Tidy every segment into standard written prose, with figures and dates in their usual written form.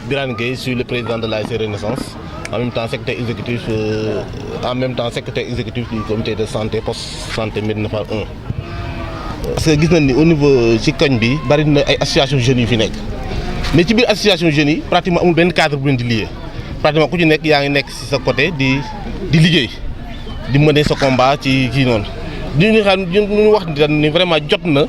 Birane Gueye, je suis le président de l'ASC Renaissance, en même temps secrétaire exécutif du comité de santé poste santé Médina Fall 1. parce que gis nañ ni au niveau ci koñ bi bari na ay association jeunes yu fi nekk mais ci biir association jeunes yi pratiquement amul benn cadre bu leen di lié pratiquement ku ci nekk yaa ngi nekk ci sa côté di liggéey di mener sa combat ci kii noonu. ñu wax ni vraiment jot na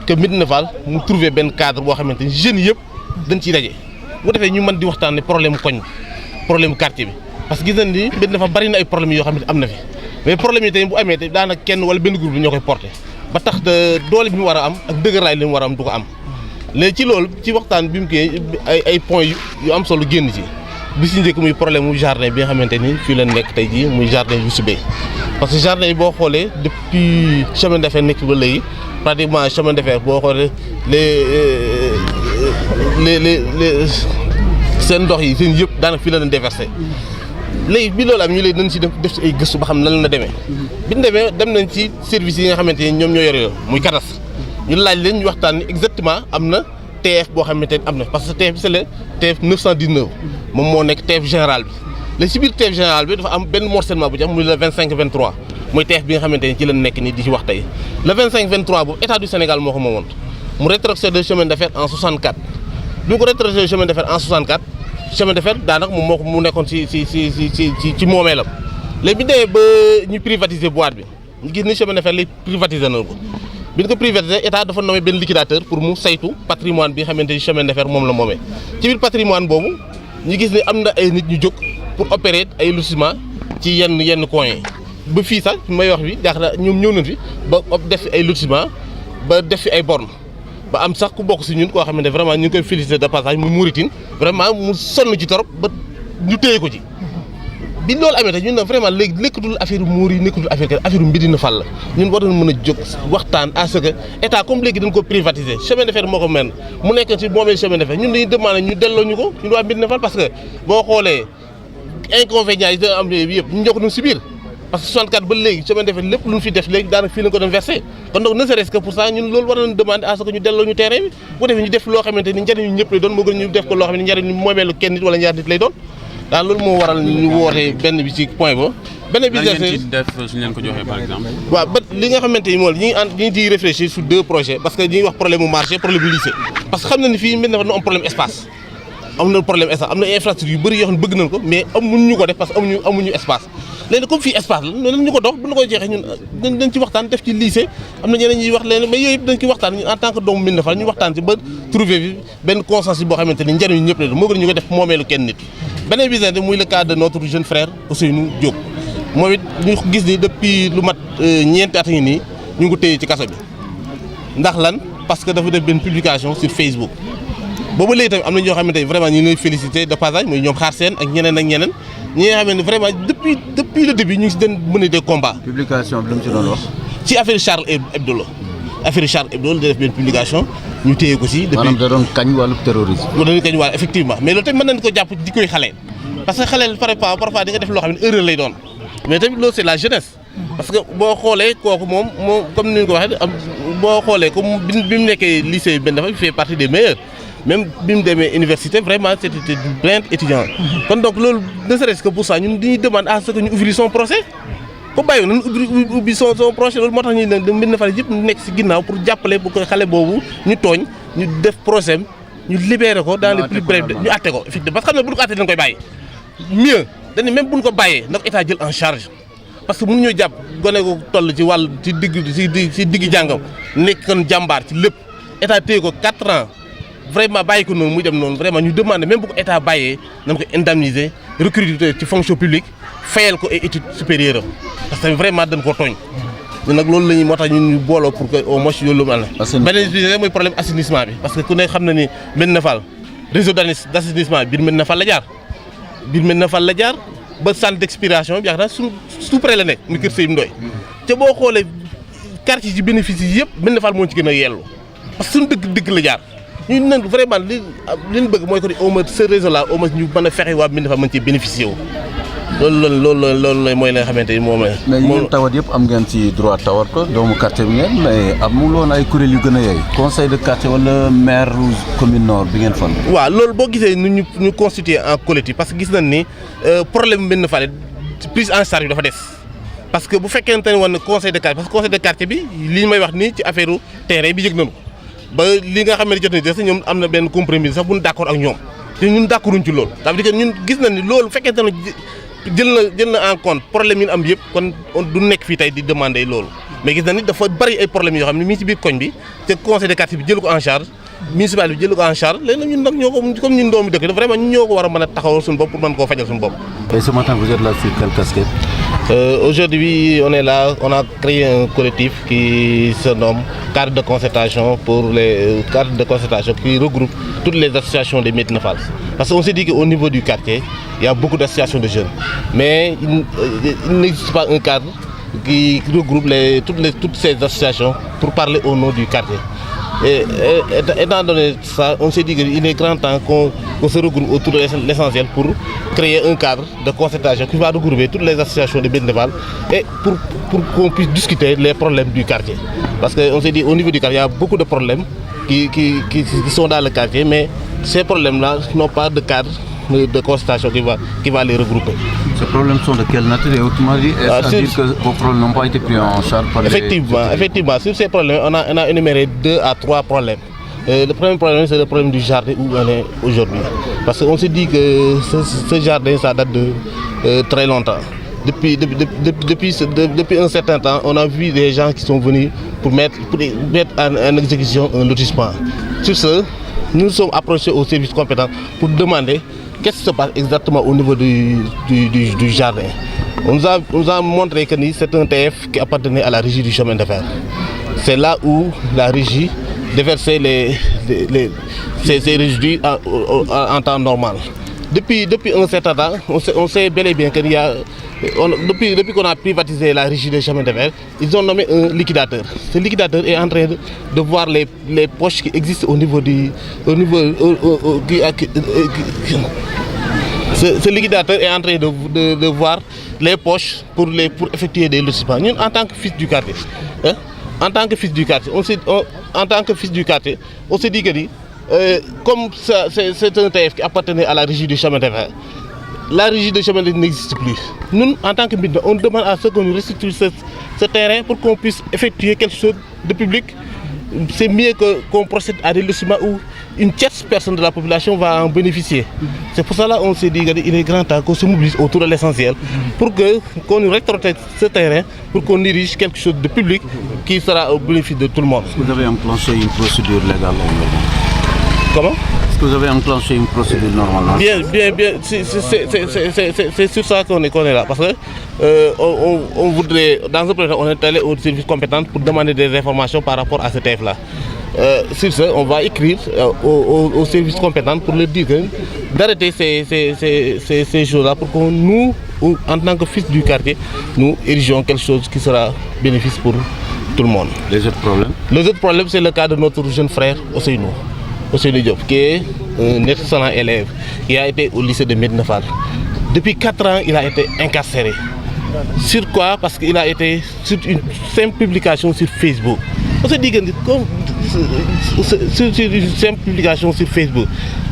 que Médina Fall mu trouver benn cadre boo xamante ni jeunes yëpp dañ ciy daje bu defee ñu mën di waxtaanee problème koñ problème quartier bi parce que gis nañ ni Médina Fall bari na ay problèmes yoo xam ne am na fi mais problème yi tey bu amee tey daanaka kenn wala benn groupe bi ñoo koy porté ba tax de doole bi mu war a am ak dëgëraay li mu war a am du ko am léegi ci loolu ci waxtaan bi mu kii ay points yu am solo génn ci bi si njëkk muy problème mu jardin bi nga xamante ni fii la nekk tey jii muy jardin Youssou Bey parce que jardin yi boo xoolee depuis chemin de fer nekk ba léegi pratiquement chemin de fer boo xoolee les seen ndox yi seen yëpp daanaka fii la leen déversé léegi bi loolu am ñu léegi nañ si def si ay gëstu ba xam nan la demee bi ñu demee dem nañ ci service yi nga xamante ni ñoom ñoo yore muy cadastre ñu laaj leen ñu waxtaan ni exactement am na TF boo xamante ni am na parce que TF bi c'est le TF 919 moom moo nekk TF général bi léegi si biir TF général bi dafa am benn morcellement bu ci am muy le 25 23 mooy TF bi nga xamante ni ci lañ nekk nii di ci wax tey le 25 23 boobu état du Sénégal moo ko moomoon mu rétrocédé chemin de fer en 64 bi mu ko rétrocédé chemin de fer en 64 chemin de fer daanaka moom moo ko mu nekkoon ci moomeelam léegi bi demee ba ñu privatiser boîte bi ñu gis ni chemin de fer léegi privatiser nañ ko bi ñu ko privatiser état dafa nommé benn liquidateur pour mu saytu patrimoine bi nga xamante ni chemin de fer moom la moomee ci biir patrimoine boobu ñu gis ni am na ay nit ñu jóg pour opérer ay lotissement ci yenn coins yi ba fii sax may wax bi yaakaar ñoom ñëw nañ fi ba def fi ay lotissement ba def fi ay bornes ba am sax ku bokk si ñun koo xamante vraiment ñu ngi koy féliciter de passage mu Mauritine vraiment mu sonn ci torop ba ñu téye ko ci bi loolu amee te ñun nag vraiment léegi nekkatul affaire muur yi nekkatul affaire Médina Fall la ñun war nañ mën a jóg waxtaan à ce que état comme léegi dañ ko privatiser chemin de fer moo ko mel mu nekk ci moomee chemin de fer ñun dañuy demander ñu delloo ñu ko ñun waa Médina Fall parce que boo xoolee inconvénients yi da am yëpp ñu njokk nañ si biir parce que 64 ba léegi chemin de fer lépp lu ñu fi def léegi daanaka fii lañ ko doon versé kon donc ne serait-ce que pour ça ñun loolu war nañ demander à ce que ñu delloo ñu terrain bi bu defee ñu def loo xamante ni njëriñu ñëpp lay doon moo gën ñu def ko loo xam ne njëriñu moomeelu kenn nit wala ñaar nit lay doon daal loolu moo waral ñu woote benn bi ci point ba benn bi def suñu leen ko joxee par exemple waaw ba li nga xamante ni moom ñi ngi ciy réfléchir sur deux projets parce que ñi ngi wax problème mu marché problème mu lycée parce que xam na ni fii Médina Fall na am problème espace am na problème espace am na infrastructure yu bëri yoo xam ne bëgg nañ ko mais amuñu ko def parce que amuñu espace léegi comme fii espace la noonu ñu ko dox bu ñu koy jeexee ñun dañ ci waxtaan def ci lycée am na ñeneen ñuy wax leen mais yooyu yëpp dañ ci waxtaan ñun en tant que doomu Médina Fall ñu waxtaan ci ba trouver bi benn consensus boo xamante ni njëriñu ñëpp la moo gën ñu ko def moomeelu kenn nit beneen business muy le cas de notre jeune frère Ousseynou Diop moom it ñu gis ni depuis lu mat ñeenti at ngi nii ñu ngi ko téye ci kaso bi ndax lan parce que dafa def benn publication sur Facebook boobu léegi tamit am na ñoo xamante ni vraiment ñu ngi lay féliciter de passage muy ñoom xaar seen ak ñeneen ñi nga xam ne vraiment depuis le début ñu ngi si doon mener des combats. publication bi lu mu ci doon wax. ci affaire Charlie Hebdo la affaire Charlie Hebdo la def benn publication ñu téye ko si. depuis maanaam da doon kañ wàllu terrorisme. da doon kañ wàllu effectivement mais loolu tamit mën nañu ko jàpp di koy xale parce que xale parfois di nga def loo xam ne erreur lay doon mais tamit loolu c'est la jeunesse. parce que boo xoolee kooku moom comme ni ñu ko waxee boo xoolee comme bi mu nekkee lycée benn dafa fait partie des meilleurs. même bi mu demee université vraiment c'était une brillante étudiante kon donc loolu ne serait-ce que pour ça ñun dañuy demande à ce que ñu ouvrir son procès ko bàyyi nañ ubbi son procès loolu moo tax ñu ne Médina Fall yëpp nekk ci ginnaaw pour jàppale pour que xale boobu ñu tooñ ñu def procès ñu libéré ko dans les plus brefs ñu àtte ko effectivement parce que xam ne bu ñu ko àttee dañ koy bàyyi mieux dañu même bu ñu ko bàyyee na ko état jël en charge parce que mënuñoo jàpp gone ko toll ci wàll ci digg jàngam nekkoon jàmbaar ci lépp état téye ko 4 ans vraiment bàyyi ko noonu muy dem noonu vraiment ñu demandé même bu ko état bàyyee nañ ko indemniser recruter ci fonction publique fayal ko ay études supérieures am parce que vraiment dañ koo tooñ ñun nag loolu la ñuy moo tax ñun ñu booloo pour que au moins loolu lu am na beneen bi mooy problème assainissement bi parce que ku ne xam na ni Médina Fall réseau d'assainissement biir Médina Fall la jaar ba centre d'expiration bi yaakaar naa su près la nekk muy kër Seydou Ndoye te boo xoolee quartier ci bénéfice yi yëpp Médina Fall moo ci gën a yellu parce que suñu dëgg la jaar ñu ne vraiment li ñu bëgg mooy que au moins ce réseau là au moins ñu mën a fexe waa Médina Fall mën cee bénéficier wu loolu mooy la nga xamante ni moom la. mais yéen tawat yëpp am ngeen ci droit tawat ko doomu quartier bi ngeen mais amul woon ay kuréel yu gën a yeey conseil de quartier wala maire commune nord bi ngeen fan. waaw loolu boo gisee ñu constituer en collectif parce que gis nañ ni problème Médina Fall prise en charge bi dafa des parce que bu fekkente ne woon conseil de quartier parce que conseil de quartier bi li may wax nii ci affaire terrain bi yëg nañu ba li nga xam ne jot nañu des ñoom am na benn compromis sax bu ñu d'accord ak ñoom te ñun d'accorduñ ci loolu. ça veut dire que ñun gis nañ ni loolu fekkente ne jël na en compte problème yi ñu am yëpp kon du nekk fii tey di demander loolu mais gis nañ ni dafa bari ay problèmes yoo xam ne mi ngi ci biir koñ bi te conseil de quartier bi jël ko en charge. municipal bi jël ko en charge léegi nag ñun nag ñoo ko comme ñun doomu dëkk vraiment ñun ñoo ko war a mën a taxawal suñu bopp pour mën koo fajal suñu bopp. Et ce matin vous êtes là sur quelle casquette? Aujourd'hui on est là, on a créé un collectif qui se nomme cadre de concertation qui regroupe toutes les associations de Médina Fall. Parce qu'on s'est dit qu'au niveau du quartier il y a beaucoup d'associations de jeunes mais il n'existe pas un cadre qui regroupe toutes ces associations pour parler au nom du quartier. Et étant donné ça, on s'est dit qu'il est grand temps qu'on se regroupe autour de l'essentiel pour créer un cadre de concertation qui va regrouper toutes les associations de Médina Fall et pour qu'on puisse discuter les problèmes du quartier. Parce qu'on s'est dit au niveau du quartier, il y a beaucoup de problèmes qui sont dans le quartier, mais ces problèmes-là n'ont pas de cadre de concertation qui va les regrouper. Ces problèmes sont de quelle nature et autrement dit, est-ce à dire que vos problèmes n'ont pas été pris en charge par Effectivement, sur ces problèmes, on a énuméré 2 à 3 problèmes. Le premier problème, c'est le problème du jardin où on est aujourd'hui. Parce qu'on s'est dit que ce jardin, ça date de très longtemps. Depuis un certain temps, on a vu des gens qui sont venus pour mettre en exécution un lotissement. Sur ce, nous nous sommes approchés aux services compétents pour demander qu'est-ce qui se passe exactement au niveau du jardin. On nous a montré que c'est un TF qui appartenait à la régie du chemin de fer. C'est là où la régie déversait ses résidus en temps normal. Depuis un certain temps, on sait bel et bien qu'il y a... Depuis qu'on a privatisé la régie des chemins de fer, ils ont nommé un liquidateur. Ce liquidateur est en train de voir les poches qui existent au niveau du... Ce liquidateur est en train de voir les poches pour effectuer des lotissements. Nous, en tant que fils du quartier, on s'est dit que comme c'est un TF qui appartenait à la régie du chemin de fer, la régie du chemin de fer n'existe plus. Nous, en tant que Médina, on demande à ce qu'on nous restitue ce terrain pour qu'on puisse effectuer quelque chose de public. C'est mieux qu'on procède à des lotissements où une tierce personne de la population va en bénéficier. C'est pour cela qu'on s'est dit qu'il est grand temps qu'on se mobilise autour de l'essentiel pour qu'on nous rétrocède ce terrain, pour qu'on dirige quelque chose de public qui sera au bénéfice de tout le monde. Est-ce que vous avez enclenché une procédure légale? Comment? Est-ce que vous avez enclenché une procédure normale? Bien. C'est sur ça qu'on est là. Parce que on voudrait, dans ce projet, on est allé au service compétent pour demander des informations par rapport à ce TF-là. Sur ce, on va écrire au service compétent pour leur dire d'arrêter ces choses-là pour que nous, en tant que fils du quartier, nous érigions quelque chose qui sera bénéfice pour tout le monde. Les autres problèmes? Les autres problèmes, c'est le cas de notre jeune frère Ousseynou Diop, qui est un excellent élève, qui a été au lycée de Médina Fall. Depuis 4 ans, il a été incarcéré. Sur quoi? Parce qu'il a été sur une simple publication sur Facebook. On se dit que sur une simple publication sur Facebook,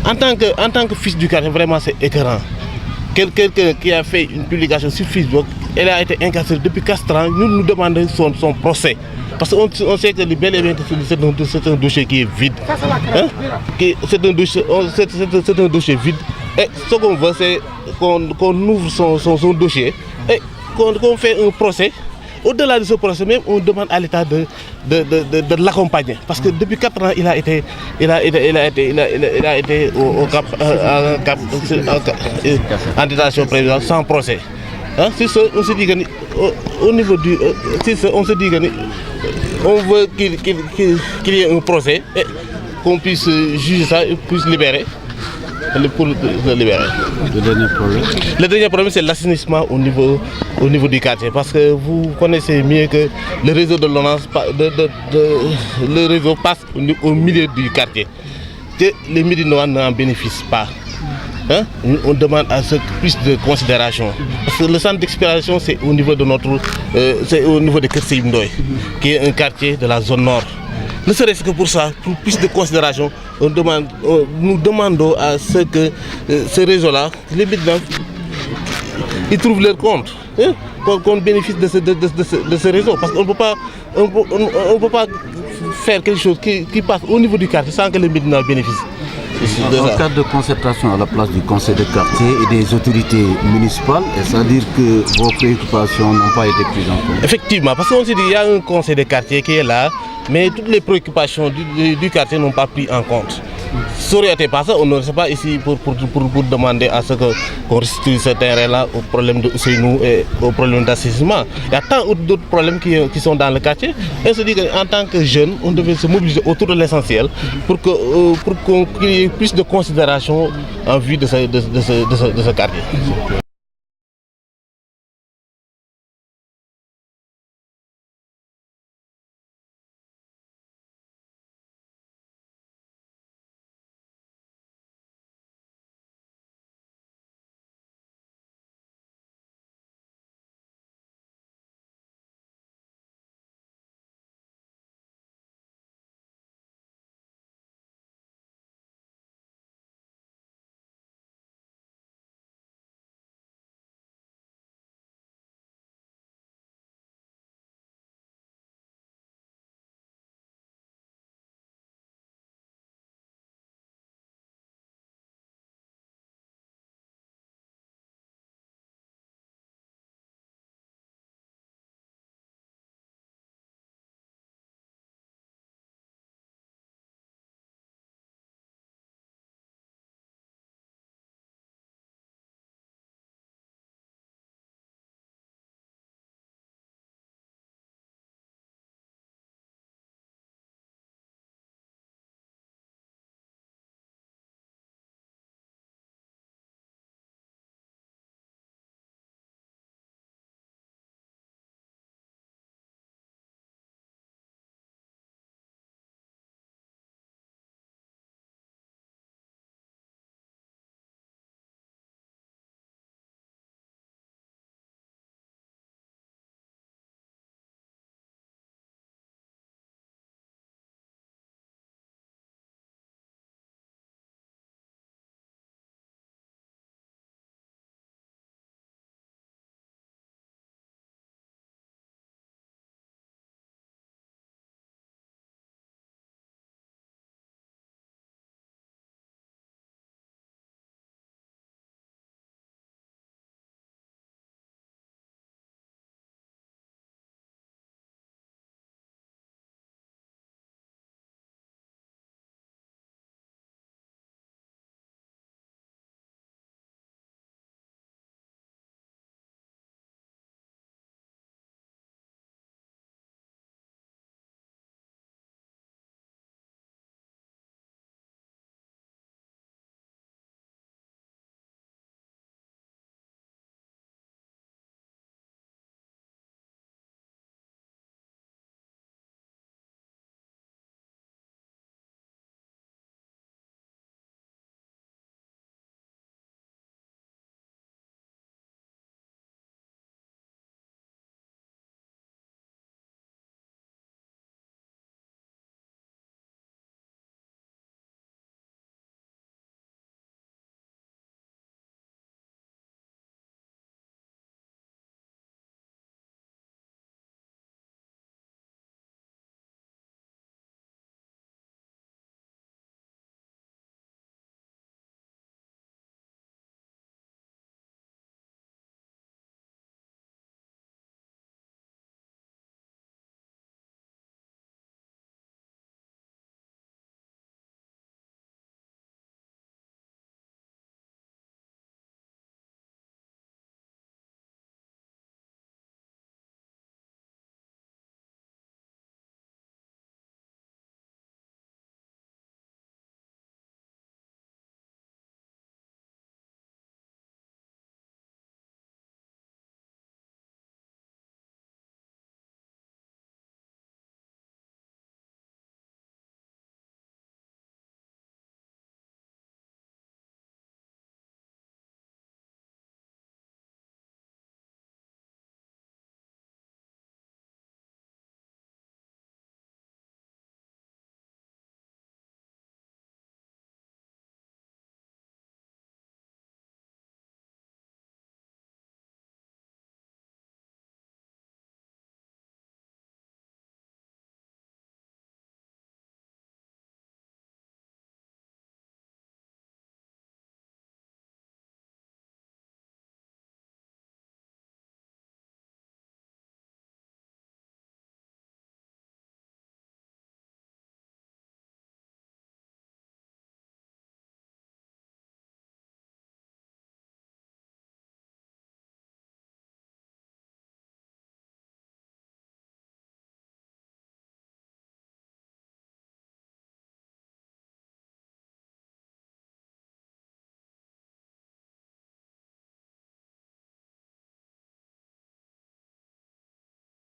en tant que fils du quartier, vraiment c'est écœurant. Quelqu'un qui a fait une publication sur Facebook, elle a été incarcérée depuis 4 ans, nous demandons son procès. Parce qu'on sait que bel et bien c'est un dossier qui est vide. C'est un dossier vide. Et ce qu'on veut, c'est qu'on ouvre son dossier et qu'on fait un procès. Au-delà de ce procès même, on demande à l'État de l'accompagner. Parce que depuis 4 ans, il a été en détention prévisionnelle sans procès. C'est ça, on se dit qu'au niveau du... on se dit qu'on veut qu'il y ait un procès et qu'on puisse juger ça et puisse libérer. Pour le libérer. Le dernier problème, c'est l'assainissement au niveau du quartier. Parce que vous connaissez mieux que le réseau de l'ONAS, le réseau passe au milieu du quartier. Que les Médinois n'en bénéficient pas. hein, on demande à ce plus de considération. Parce que le centre d'expiration, c'est au niveau de c'est au niveau de Kër Seyib Ndoye, qui est un quartier de la zone nord. Ne serait-ce que pour ça, pour plus de considération, nous demandons à ce que ce réseau-là, les Médinois, ils trouvent leur compte, hein, qu'on bénéficie de ce réseau. Parce qu'on ne peut pas faire quelque chose qui passe au niveau du quartier sans que les Médinois bénéficient. En cas de concertation à la place du conseil de quartier et des autorités municipales, c'est-à-dire que vos préoccupations n'ont pas été prises en compte? Effectivement, parce qu'on se dit qu'il y a un conseil de quartier qui est là, mais toutes les préoccupations du quartier n'ont pas pris en compte. Ça aurait été pas ça, on ne serait pas ici pour demander à ce qu'on restitue ce terrain-là au problème de Ousseynou et au problème d'assainissement. Il y a tant d'autres problèmes qui sont dans le quartier. Et on se dit qu'en tant que jeunes, on devait se mobiliser autour de l'essentiel pour qu'il y ait plus de considération en vue de ce quartier.